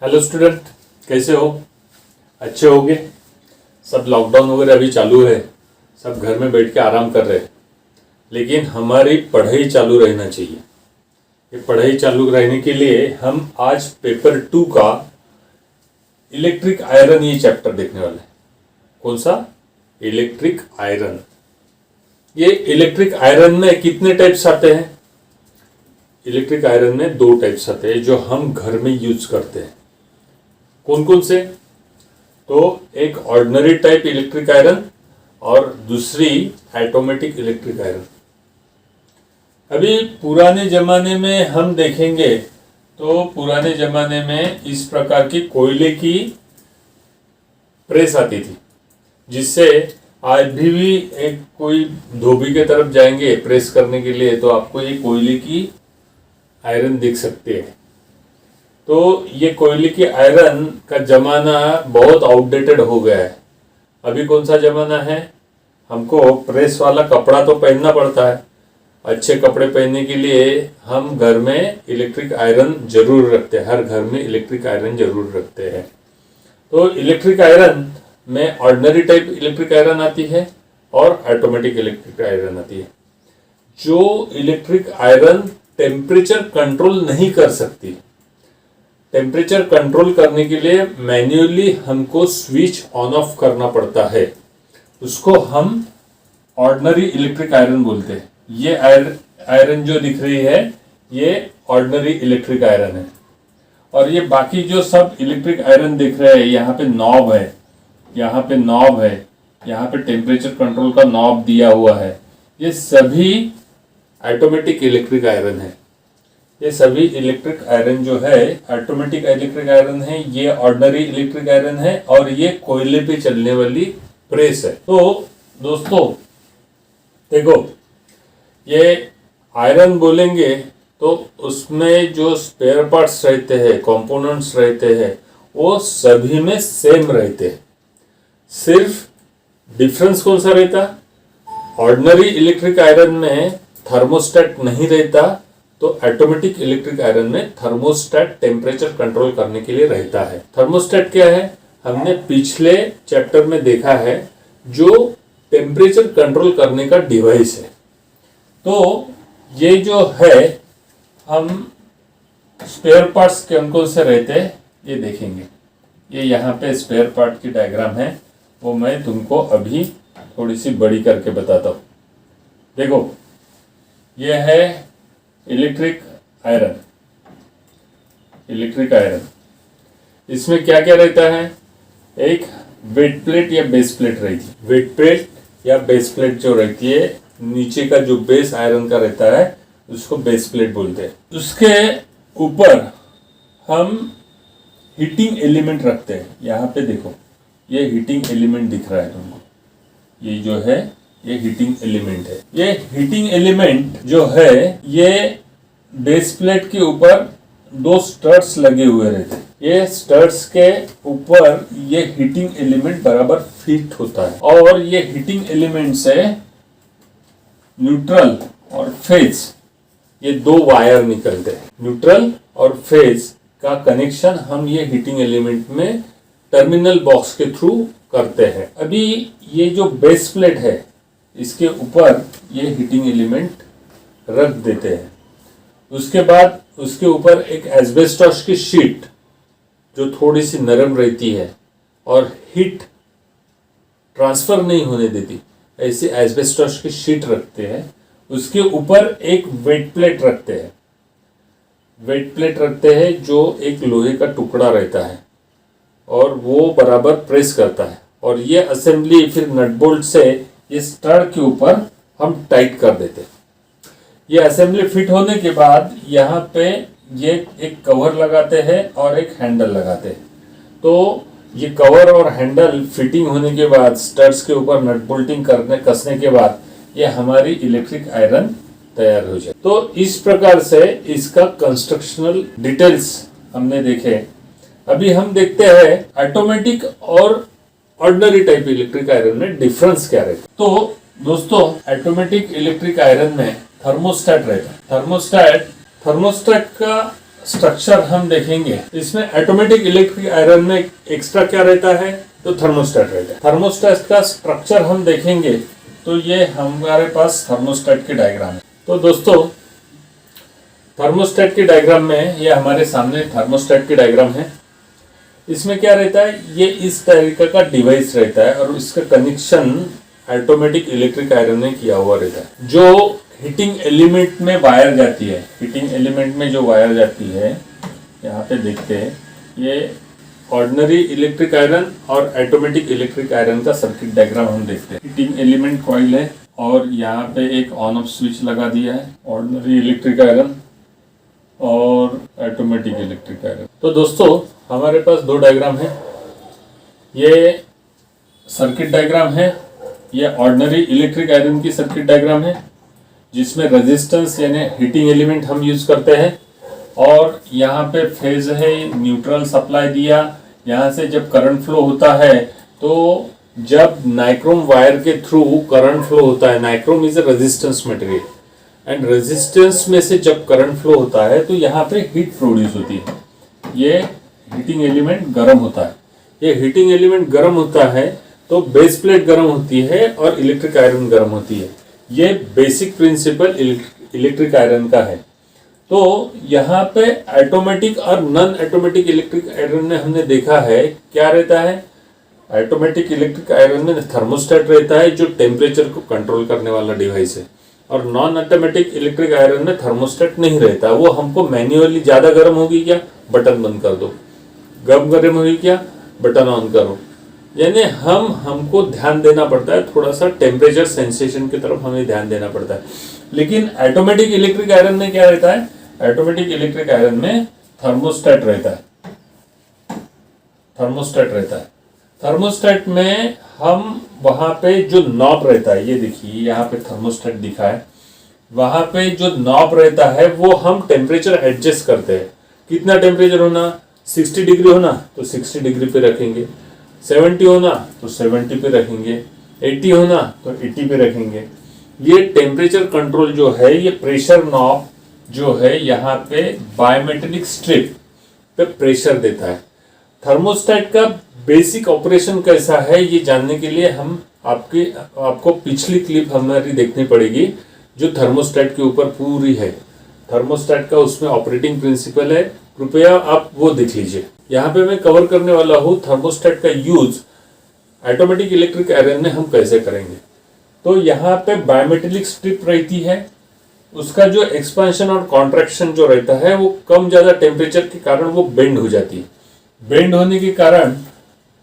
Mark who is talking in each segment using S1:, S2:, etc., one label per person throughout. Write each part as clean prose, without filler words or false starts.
S1: Hello student, कैसे हो? अच्छे होगे? सब लॉकडाउन वगैरह अभी चालू है, सब घर में बैठ के आराम कर रहे हैं, लेकिन हमारी पढ़ाई चालू रहना चाहिए। ये पढ़ाई चालू रहने के लिए हम आज पेपर 2 का इलेक्ट्रिक आयरन ये चैप्टर देखने वाले हैं। कौन सा? Electric iron. ये इलेक्ट्रिक आयरन में कितने टाइप्स आते हैं? इलेक्ट्रिक आयरन में 2 टाइप्स आते हैं जो हम घर में यूज करते हैं। कौन कौन से? तो एक ऑर्डिनरी टाइप इलेक्ट्रिक आयरन और दूसरी ऑटोमेटिक इलेक्ट्रिक आयरन। अभी पुराने जमाने में हम देखेंगे तो पुराने जमाने में इस प्रकार की कोयले की प्रेस आती थी, जिससे आज भी एक कोई धोबी के तरफ जाएंगे प्रेस करने के लिए तो आपको ये कोयले की आयरन दिख सकते हैं। तो ये कोयले की आयरन का जमाना बहुत आउटडेटेड हो गया है। अभी कौन सा जमाना है? हमको प्रेस वाला कपड़ा तो पहनना पड़ता है। अच्छे कपड़े पहनने के लिए हम घर में इलेक्ट्रिक आयरन जरूर रखते हैं, हर घर में इलेक्ट्रिक आयरन जरूर रखते हैं। तो इलेक्ट्रिक आयरन में ऑर्डिनरी टाइप इलेक्ट्रिक आयरन आती है और ऑटोमेटिक इलेक्ट्रिक आयरन आती है। जो इलेक्ट्रिक आयरन टेम्परेचर कंट्रोल नहीं कर सकती, टेम्परेचर कंट्रोल करने के लिए मैन्युअली हमको स्विच ऑन ऑफ करना पड़ता है, उसको हम ऑर्डिनरी इलेक्ट्रिक आयरन बोलते हैं। ये आयरन जो दिख रही है ये ऑर्डिनरी इलेक्ट्रिक आयरन है। और ये बाकी जो सब इलेक्ट्रिक आयरन दिख रहे हैं, यहाँ पे नॉब है, यहाँ पे नॉब है, यहाँ पे टेम्परेचर कंट्रोल का नॉब दिया हुआ है, ये सभी ऑटोमेटिक इलेक्ट्रिक आयरन है। ये सभी इलेक्ट्रिक आयरन जो है ऑटोमेटिक इलेक्ट्रिक आयरन है, ये ऑर्डिनरी इलेक्ट्रिक आयरन है और ये कोयले पे चलने वाली प्रेस है। तो दोस्तों देखो, ये आयरन बोलेंगे तो उसमें जो स्पेयर पार्ट्स रहते हैं, कंपोनेंट्स रहते हैं, वो सभी में सेम रहते हैं। सिर्फ डिफरेंस कौन सा रहता? ऑर्डिनरी इलेक्ट्रिक आयरन में थर्मोस्टेट नहीं रहता, तो ऑटोमेटिक इलेक्ट्रिक आयरन में थर्मोस्टेट टेम्परेचर कंट्रोल करने के लिए रहता है। थर्मोस्टेट क्या है? हमने पिछले चैप्टर में देखा है, जो टेम्परेचर कंट्रोल करने का डिवाइस है। तो ये जो है हम स्पेयर पार्ट्स कौन से रहते हैं ये देखेंगे। ये यहाँ पे स्पेयर पार्ट की डायग्राम है, वो मैं तुमको अभी थोड़ी सी बड़ी करके बताता हूँ। देखो, ये है इलेक्ट्रिक आयरन। इलेक्ट्रिक आयरन इसमें क्या क्या रहता है? एक वेट प्लेट या बेस प्लेट रहती है। वेट प्लेट या बेस प्लेट जो रहती है, नीचे का जो बेस आयरन का रहता है उसको बेस प्लेट बोलते हैं। उसके ऊपर हम हीटिंग एलिमेंट रखते हैं। यहाँ पे देखो, ये हीटिंग एलिमेंट दिख रहा है तुमको, ये जो है ये हीटिंग एलिमेंट है। ये हीटिंग एलिमेंट जो है ये बेस प्लेट के ऊपर 2 स्टड्स लगे हुए रहते हैं। ये स्टड्स के ऊपर ये हीटिंग एलिमेंट बराबर फिट होता है और ये हीटिंग एलिमेंट से न्यूट्रल और फेज, ये 2 वायर निकलते हैं। न्यूट्रल और फेज का कनेक्शन हम ये हीटिंग एलिमेंट में टर्मिनल बॉक्स के थ्रू करते हैं। अभी ये जो बेस प्लेट है इसके ऊपर ये हीटिंग एलिमेंट रख देते हैं। उसके बाद उसके ऊपर एक एस्बेस्टॉस की शीट जो थोड़ी सी नरम रहती है और हीट ट्रांसफर नहीं होने देती, ऐसी एस्बेस्टॉस की शीट रखते हैं। उसके ऊपर एक वेट प्लेट रखते हैं। वेट प्लेट रखते हैं जो एक लोहे का टुकड़ा रहता है और वो बराबर प्रेस करता है, और ये असेंबली फिर नट बोल्ट से इस स्टड के ऊपर हम टाइट कर देते हैं। ये असेंबली फिट होने के बाद यहाँ पे ये एक कवर लगाते हैं और एक हैंडल लगाते हैं। तो ये कवर और हैंडल फिटिंग होने के बाद स्टड्स के ऊपर नट बोल्टिंग कसने के बाद ये हमारी इलेक्ट्रिक आयरन तैयार हो जाए। तो इस प्रकार से इसका कंस्ट्रक्शनल डिटेल्स हमने देखे। अभी हम देखते हैं ऑटोमेटिक और ऑर्डिनरी टाइप इलेक्ट्रिक आयरन में डिफरेंस क्या रहता है। तो दोस्तों, ऑटोमेटिक इलेक्ट्रिक आयरन में थर्मोस्टेट रहता है। थर्मोस्टेट का स्ट्रक्चर हम देखेंगे, इसमें ऑटोमेटिक इलेक्ट्रिक आयरन में एक्स्ट्रा क्या रहता है, तो थर्मोस्टेट रहता है। थर्मोस्टेट का स्ट्रक्चर हम देखेंगे तो ये हमारे पास थर्मोस्टेट की डायग्राम है। तो दोस्तों थर्मोस्टेट की डायग्राम में ये हमारे सामने थर्मोस्टेट की डायग्राम है। इसमें क्या रहता है, ये इस तरीके का डिवाइस रहता है और इसका कनेक्शन ऑटोमेटिक इलेक्ट्रिक आयरन में किया हुआ रहता है। जो हीटिंग एलिमेंट में वायर जाती है, हीटिंग एलिमेंट में जो वायर जाती है, यहाँ पे देखते हैं, ये ऑर्डिनरी इलेक्ट्रिक आयरन और ऑटोमेटिक इलेक्ट्रिक आयरन का सर्किट डायग्राम हम देखते हैं। हीटिंग एलिमेंट कॉइल है और यहाँ पे एक ऑन ऑफ स्विच लगा दिया है, ऑर्डिनरी इलेक्ट्रिक आयरन और ऑटोमेटिक इलेक्ट्रिक आयरन। तो दोस्तों हमारे पास दो डायग्राम है, ये सर्किट डायग्राम है, ये ऑर्डिनरी इलेक्ट्रिक आयरन की सर्किट डायग्राम है जिसमें रेजिस्टेंस यानी हीटिंग एलिमेंट हम यूज करते हैं और यहाँ पे फेज है, न्यूट्रल सप्लाई दिया। यहाँ से जब करंट फ्लो होता है तो जब नाइक्रोम वायर के थ्रू करंट फ्लो होता है, nichrome is a resistance material and resistance में से जब करंट फ्लो होता है तो यहाँ पे हीट प्रोड्यूस होती है। ये हीटिंग एलिमेंट गर्म होता है, ये हीटिंग एलिमेंट गर्म होता है तो बेस प्लेट गर्म होती है और इलेक्ट्रिक आयरन गर्म होती है। ये बेसिक प्रिंसिपल इलेक्ट्रिक आयरन का है। तो यहाँ पे ऑटोमेटिक और नॉन ऑटोमेटिक इलेक्ट्रिक आयरन में हमने देखा है क्या रहता है, ऑटोमेटिक इलेक्ट्रिक आयरन में थर्मोस्टेट रहता है जो टेम्परेचर को कंट्रोल करने वाला डिवाइस है, और नॉन ऑटोमेटिक इलेक्ट्रिक आयरन में थर्मोस्टेट नहीं रहता। वो हमको मैन्युअली ज़्यादा गर्म होगी क्या, बटन बंद कर दो, गर्म होगी क्या, बटन ऑन करो। यानी हमको ध्यान देना पड़ता है, थोड़ा सा टेम्परेचर सेंसेशन की तरफ हमें ध्यान देना पड़ता है। लेकिन ऑटोमेटिक इलेक्ट्रिक आयरन में क्या रहता है, ऑटोमेटिक इलेक्ट्रिक आयरन में थर्मोस्टेट रहता है, थर्मोस्टेट रहता है। थर्मोस्टेट में हम वहां पे जो नॉब रहता है, ये देखिए यहाँ पे थर्मोस्टेट दिखा है, वहां पे जो नॉब रहता है वो हम टेम्परेचर एडजस्ट करते हैं। कितना टेम्परेचर होना, 60 डिग्री होना तो 60 डिग्री पे रखेंगे, 70 होना तो 70 पे रखेंगे, 80 होना तो 80 पे रखेंगे। ये टेम्परेचर कंट्रोल जो है, ये प्रेशर नॉब जो है यहाँ पे बायोमेटेलिक स्ट्रिप पे प्रेशर देता है। थर्मोस्टेट का बेसिक ऑपरेशन कैसा है ये जानने के लिए हम आपको पिछली क्लिप हमारी देखनी पड़ेगी जो थर्मोस्टेट के ऊपर पूरी है। थर्मोस्टेट का उसमें ऑपरेटिंग प्रिंसिपल है, कृपया आप वो देख लीजिए। यहाँ पे मैं कवर करने वाला हूँ थर्मोस्टेट का यूज ऑटोमेटिक इलेक्ट्रिक आयरन में हम कैसे करेंगे। तो यहाँ पे बायोमेटेलिक स्ट्रिप रहती है, उसका जो एक्सपेंशन और कॉन्ट्रैक्शन जो रहता है वो कम ज़्यादा टेम्परेचर के कारण वो बेंड हो जाती है। बेंड होने के कारण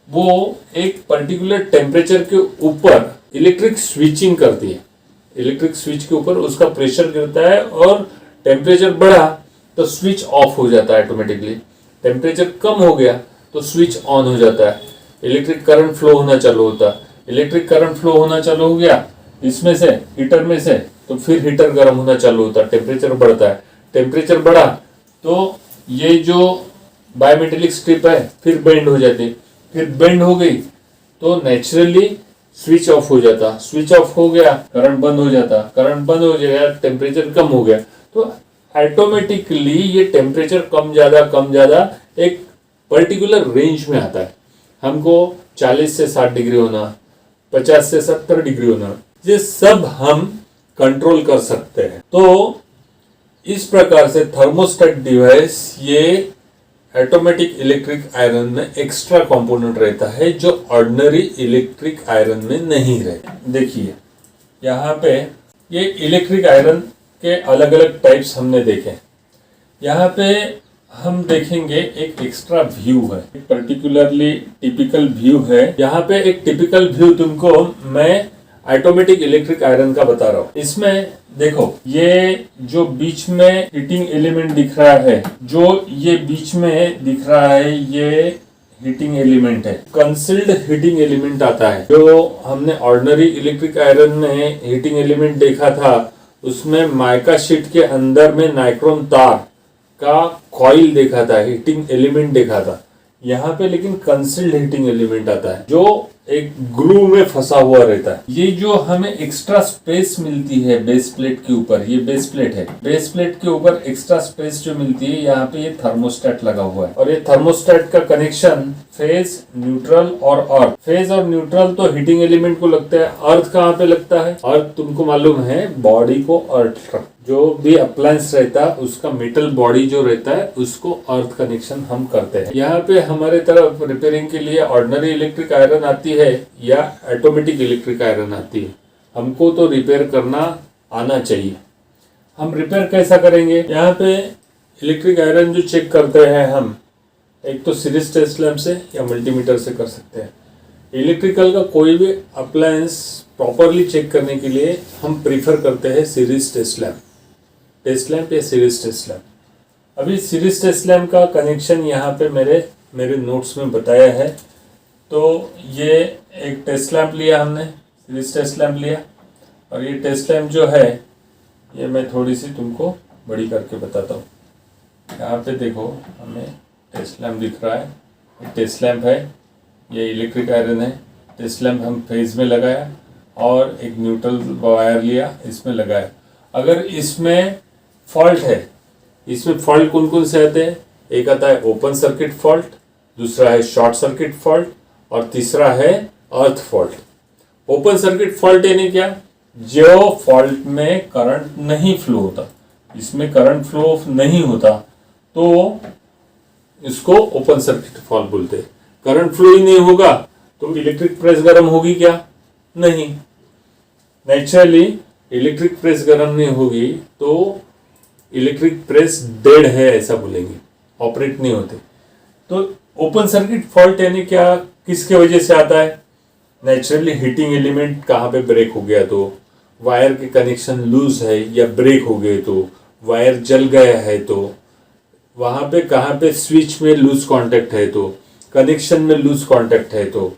S1: वो एक पर्टिकुलर टेम्परेचर के ऊपर इलेक्ट्रिक स्विचिंग करती है, इलेक्ट्रिक स्विच के ऊपर उसका प्रेशर गिरता है और टेम्परेचर बढ़ा तो स्विच ऑफ हो जाता है ऑटोमेटिकली, टेम्परेचर कम हो गया तो स्विच ऑन हो जाता है, इलेक्ट्रिक करंट फ्लो होना चालू होता है। इलेक्ट्रिक करंट फ्लो होना चालू हो गया इसमें से, हीटर में से, तो फिर हीटर गर्म होना चालू होता है, टेम्परेचर बढ़ता है, टेम्परेचर बढ़ा तो ये जो बायोमेटेलिक स्ट्रिप है फिर बेंड हो जाती, फिर बेंड हो गई तो नेचुरली स्विच ऑफ हो जाता, स्विच ऑफ हो गया करंट बंद हो जाता, करंट बंद हो गया टेम्परेचर कम हो गया। तो ऑटोमेटिकली ये टेम्परेचर कम ज्यादा एक पर्टिकुलर रेंज में आता है। हमको 40 से 60 डिग्री होना, 50 से 70 डिग्री होना, ये सब हम कंट्रोल कर सकते हैं। तो इस प्रकार से थर्मोस्टेट डिवाइस ये ऑटोमेटिक इलेक्ट्रिक आयरन में एक्स्ट्रा कंपोनेंट रहता है जो ऑर्डिनरी इलेक्ट्रिक आयरन में नहीं रहता। देखिए यहाँ पे ये इलेक्ट्रिक आयरन के अलग अलग टाइप्स हमने देखे। यहाँ पे हम देखेंगे एक एक्स्ट्रा व्यू है, एक पर्टिकुलरली टिपिकल व्यू है। यहाँ पे एक टिपिकल व्यू तुमको मैं ऑटोमेटिक इलेक्ट्रिक आयरन का बता रहा हूँ। इसमें देखो ये जो बीच में हीटिंग एलिमेंट दिख रहा है, जो ये बीच में दिख रहा है ये हीटिंग एलिमेंट है, कंसील्ड हीटिंग एलिमेंट आता है। जो हमने ऑर्डिनरी इलेक्ट्रिक आयरन में हीटिंग एलिमेंट देखा था उसमें माइका शीट के अंदर में नाइक्रोम तार का कॉइल देखा था, हीटिंग एलिमेंट देखा था। यहाँ पे लेकिन कंसील्ड हीटिंग एलिमेंट आता है जो एक ग्रू में फंसा हुआ रहता है। ये जो हमें एक्स्ट्रा स्पेस मिलती है बेस प्लेट के ऊपर, ये बेस प्लेट है, बेस प्लेट के ऊपर एक्स्ट्रा स्पेस जो मिलती है, यहाँ पे ये थर्मोस्टेट लगा हुआ है। और ये थर्मोस्टेट का कनेक्शन फेज, न्यूट्रल और अर्थ। फेज और न्यूट्रल तो हीटिंग एलिमेंट को लगता है। अर्थ कहाँ पे लगता है? अर्थ तुमको मालूम है बॉडी को अर्थ, जो भी अप्लायंस रहता है उसका मेटल बॉडी जो रहता है उसको अर्थ कनेक्शन हम करते हैं। यहाँ पे हमारे तरफ रिपेयरिंग के लिए ऑर्डिनरी इलेक्ट्रिक आयरन आती है या ऑटोमेटिक इलेक्ट्रिक आयरन आती है। हमको तो रिपेयर करना आना चाहिए। हम रिपेयर कैसा करेंगे? यहाँ पे इलेक्ट्रिक आयरन जो चेक करते हैं हम, एक तो सीरीज टेस्ट लैम्प से या मल्टीमीटर से कर सकते हैं। इलेक्ट्रिकल का कोई भी अप्लायंस प्रॉपरली चेक करने के लिए हम प्रीफर करते हैं सीरीज टेस्ट लैम्प या सीरीज टेस्ट लैम्प। अभी सीरीज टेस्ट लैम्प का कनेक्शन यहाँ पे मेरे नोट्स में बताया है। तो ये एक टेस्ट लैम्प लिया हमने, सीरीज टेस्ट लैम्प लिया, और ये टेस्ट लैम्प जो है ये मैं थोड़ी सी तुमको बड़ी करके बताता हूँ। यहाँ पे देखो हमें टेस्ट लैम्प दिख रहा है, ये टेस्ट लैम्प है, ये इलेक्ट्रिक आयरन है। टेस्ट लैम्प हम फेज में लगाया और एक न्यूट्रल वायर लिया, इसमें लगाया। अगर इसमें फॉल्ट है, इसमें फॉल्ट कौन कौन से आते हैं? एक आता है ओपन सर्किट फॉल्ट, दूसरा है शॉर्ट सर्किट फॉल्ट और तीसरा है अर्थ फॉल्ट। ओपन सर्किट फॉल्ट यानी क्या? जो फॉल्ट में करंट नहीं फ्लो होता, इसमें करंट फ्लो नहीं होता तो इसको ओपन सर्किट फॉल्ट बोलते हैं। करंट फ्लो ही नहीं होगा तो इलेक्ट्रिक प्रेस गर्म होगी क्या? नहीं। नेचुरली इलेक्ट्रिक प्रेस गर्म नहीं होगी तो इलेक्ट्रिक प्रेस डेड है ऐसा बोलेंगे, ऑपरेट नहीं होते। तो ओपन सर्किट फॉल्ट यानी क्या, किसके वजह से आता है? नेचुरली हीटिंग एलिमेंट कहाँ पे ब्रेक हो गया, तो वायर के कनेक्शन लूज है या ब्रेक हो गए, तो वायर जल गया है, तो वहाँ पे कहाँ पे स्विच में लूज कांटेक्ट है, तो कनेक्शन में लूज कांटेक्ट है, तो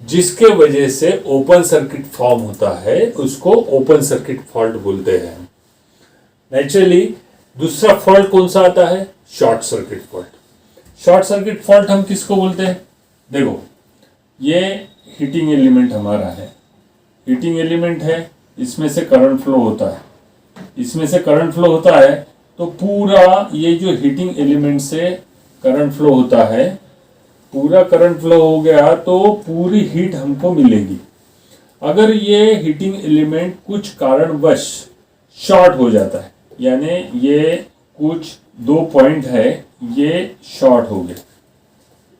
S1: जिसके वजह से ओपन सर्किट फॉर्म होता है उसको ओपन सर्किट फॉल्ट बोलते हैं। नेचुरली दूसरा फॉल्ट कौन सा आता है? Short circuit fault. Short circuit fault हम किसको बोलते हैं? देखो ये हीटिंग एलिमेंट हमारा है, हीटिंग एलिमेंट है, इसमें से करंट फ्लो होता है, इसमें से करंट फ्लो होता है तो पूरा ये जो हीटिंग एलिमेंट से करंट फ्लो होता है, पूरा करंट फ्लो हो गया तो पूरी हीट हमको मिलेगी। अगर ये हीटिंग एलिमेंट कुछ कारणवश शॉर्ट हो जाता है, यानी ये कुछ 2 पॉइंट है ये शॉर्ट हो गया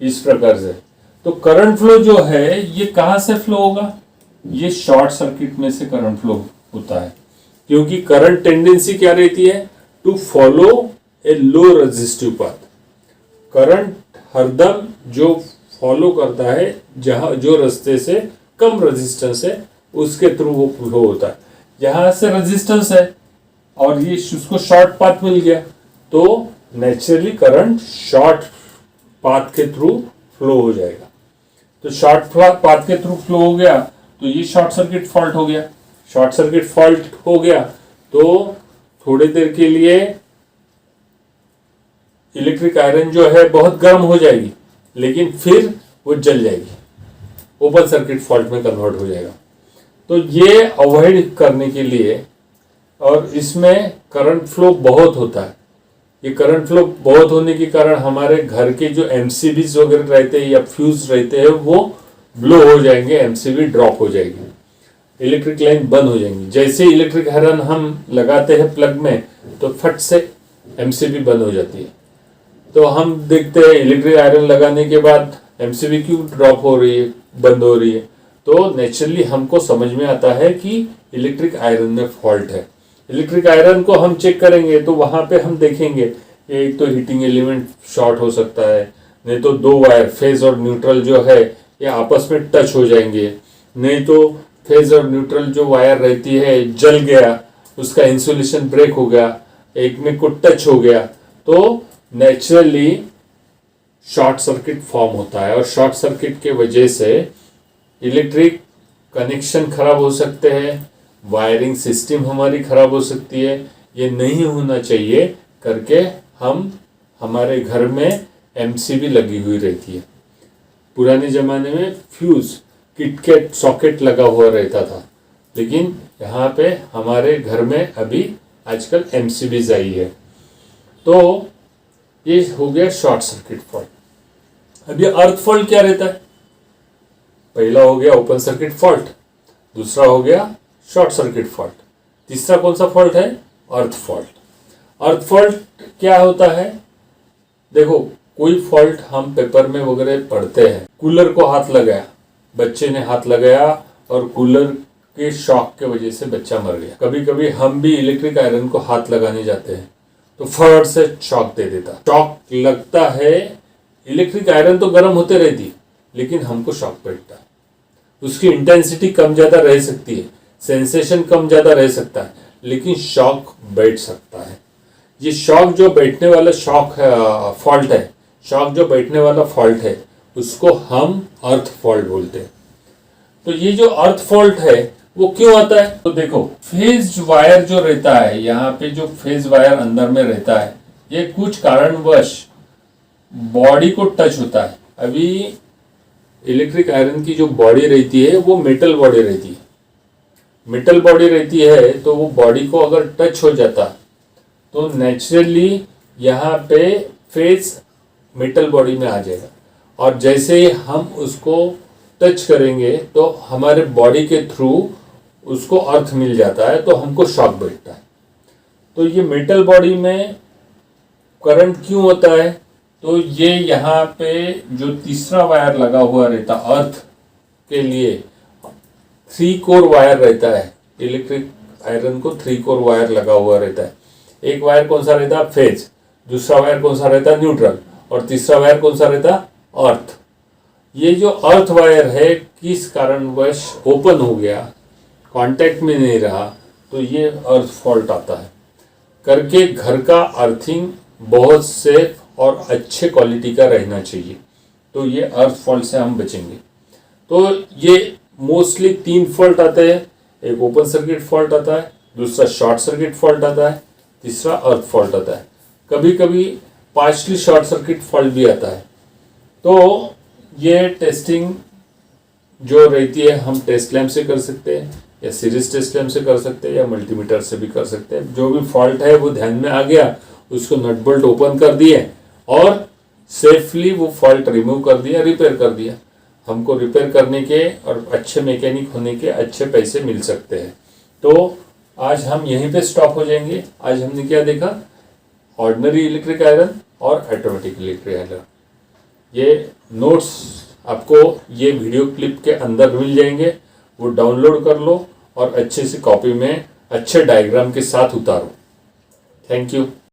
S1: इस प्रकार से, तो करंट फ्लो जो है ये कहाँ से फ्लो होगा? ये शॉर्ट सर्किट में से करंट फ्लो होता है, क्योंकि करंट टेंडेंसी क्या रहती है? To follow a low resistive path. Current हरदम जो फॉलो करता है जहां जो रास्ते से कम रेजिस्टेंस है उसके थ्रू वो फ्लो होता है। यहाँ से रेजिस्टेंस है और ये उसको शॉर्ट पाथ मिल गया तो नेचुरली करंट शॉर्ट पाथ के थ्रू फ्लो हो जाएगा। तो शॉर्ट पाथ के थ्रू फ्लो हो गया तो ये शॉर्ट सर्किट फॉल्ट हो गया। शॉर्ट सर्किट फॉल्ट हो गया तो थोड़ी देर के लिए इलेक्ट्रिक आयरन जो है बहुत गर्म हो जाएगी, लेकिन फिर वो जल जाएगी, ओपन सर्किट फॉल्ट में कन्वर्ट हो जाएगा। तो ये अवॉइड करने के लिए, और इसमें करंट फ्लो बहुत होता है, ये करंट फ्लो बहुत होने के कारण हमारे घर के जो एमसीबीज वगैरह रहते हैं या फ्यूज रहते हैं वो ब्लो हो जाएंगे, एमसीबी ड्रॉप हो जाएगी, इलेक्ट्रिक लाइन बंद हो जाएंगी। जैसे इलेक्ट्रिक आयरन हम लगाते हैं प्लग में तो फट से एमसीबी बंद हो जाती है। तो हम देखते हैं इलेक्ट्रिक आयरन लगाने के बाद एमसीबी क्यों ड्रॉप हो रही है, बंद हो रही है, तो नेचुरली हमको समझ में आता है कि इलेक्ट्रिक आयरन में फॉल्ट है। इलेक्ट्रिक आयरन को हम चेक करेंगे तो वहां पे हम देखेंगे एक तो हीटिंग एलिमेंट शॉर्ट हो सकता है, नहीं तो 2 वायर फेज और न्यूट्रल जो है ये आपस में टच हो जाएंगे, नहीं तो फेज और न्यूट्रल जो वायर रहती है जल गया, उसका इंसुलेशन ब्रेक हो गया, एक में को टच हो गया, तो नेचुरली शॉर्ट सर्किट फॉर्म होता है। और शॉर्ट सर्किट के वजह से इलेक्ट्रिक कनेक्शन खराब हो सकते हैं, वायरिंग सिस्टम हमारी खराब हो सकती है। ये नहीं होना चाहिए करके हम हमारे घर में एमसीबी लगी हुई रहती है। पुराने ज़माने में फ्यूज़ किटकैट सॉकेट लगा हुआ रहता था, लेकिन यहाँ पे हमारे घर में अभी आजकल MCBs आई है। तो ये हो गया शॉर्ट सर्किट फॉल्ट। अब ये अर्थ फॉल्ट क्या रहता है? पहला हो गया ओपन सर्किट फॉल्ट, दूसरा हो गया शॉर्ट सर्किट फॉल्ट, तीसरा कौन सा फॉल्ट है? अर्थ फॉल्ट। अर्थ फॉल्ट क्या होता है? देखो, कोई फॉल्ट हम पेपर में वगैरह पढ़ते हैं, कूलर को हाथ लगाया, बच्चे ने हाथ लगाया और कूलर के शॉक के वजह से बच्चा मर गया। कभी कभी हम भी इलेक्ट्रिक आयरन को हाथ लगाने जाते हैं तो फट से शॉक दे देता। शॉक लगता है, इलेक्ट्रिक आयरन तो गर्म होते रहती, लेकिन हमको शॉक बैठता है। उसकी इंटेंसिटी कम ज़्यादा रह सकती है, सेंसेशन कम ज़्यादा रह सकता है, लेकिन शॉक बैठ सकता है। ये शॉक जो बैठने वाला फॉल्ट है, शॉक जो बैठने वाला फॉल्ट है, उसको हम अर्थ फॉल्ट बोलते हैं। तो ये जो अर्थ फॉल्ट है वो क्यों आता है? तो देखो, फेज वायर जो रहता है, यहाँ पे जो फेज वायर अंदर में रहता है, ये कुछ कारणवश बॉडी को टच होता है। अभी इलेक्ट्रिक आयरन की जो बॉडी रहती है वो मेटल बॉडी रहती है। मेटल बॉडी रहती है तो वो बॉडी को अगर टच हो जाता तो नेचुरली यहाँ पे फेज मेटल बॉडी में आ जाएगा, और जैसे ही हम उसको टच करेंगे तो हमारे बॉडी के थ्रू उसको अर्थ मिल जाता है, तो हमको शॉक बैठता है। तो ये मेटल बॉडी में करंट क्यों होता है? तो ये यहाँ पे जो तीसरा वायर लगा हुआ रहता अर्थ के लिए, 3 कोर वायर रहता है। इलेक्ट्रिक आयरन को 3 कोर वायर लगा हुआ रहता है। एक वायर कौन सा रहता है? फेज। दूसरा वायर कौन सा रहता है? न्यूट्रल। और तीसरा वायर कौन सा रहता है? अर्थ। ये जो अर्थ वायर है किस कारणवश ओपन हो गया, कांटेक्ट में नहीं रहा, तो ये अर्थ फॉल्ट आता है। करके घर का अर्थिंग बहुत सेफ और अच्छे क्वालिटी का रहना चाहिए, तो ये अर्थ फॉल्ट से हम बचेंगे। तो ये मोस्टली 3 फॉल्ट आते हैं। एक ओपन सर्किट फॉल्ट आता है, दूसरा शॉर्ट सर्किट फॉल्ट आता है, तीसरा अर्थ फॉल्ट आता है। कभी कभी पार्शली शॉर्ट सर्किट फॉल्ट भी आता है। तो ये टेस्टिंग जो रहती है हम टेस्ट लैम्प से कर सकते हैं, या सीरीज टेस्ट लैम्प से कर सकते हैं, या मल्टीमीटर से भी कर सकते हैं। जो भी फॉल्ट है वो ध्यान में आ गया, उसको नट बोल्ट ओपन कर दिए और सेफली वो फॉल्ट रिमूव कर दिया, रिपेयर कर दिया। हमको रिपेयर करने के और अच्छे मैकेनिक होने के अच्छे पैसे मिल सकते हैं। तो आज हम यहीं पे स्टॉप हो जाएंगे। आज हमने क्या देखा? ऑर्डिनरी इलेक्ट्रिक आयरन और ऑटोमेटिक इलेक्ट्रिक आयरन। ये नोट्स आपको ये वीडियो क्लिप के अंदर मिल जाएंगे, वो डाउनलोड कर लो और अच्छे से कॉपी में अच्छे डायग्राम के साथ उतारो। Thank you.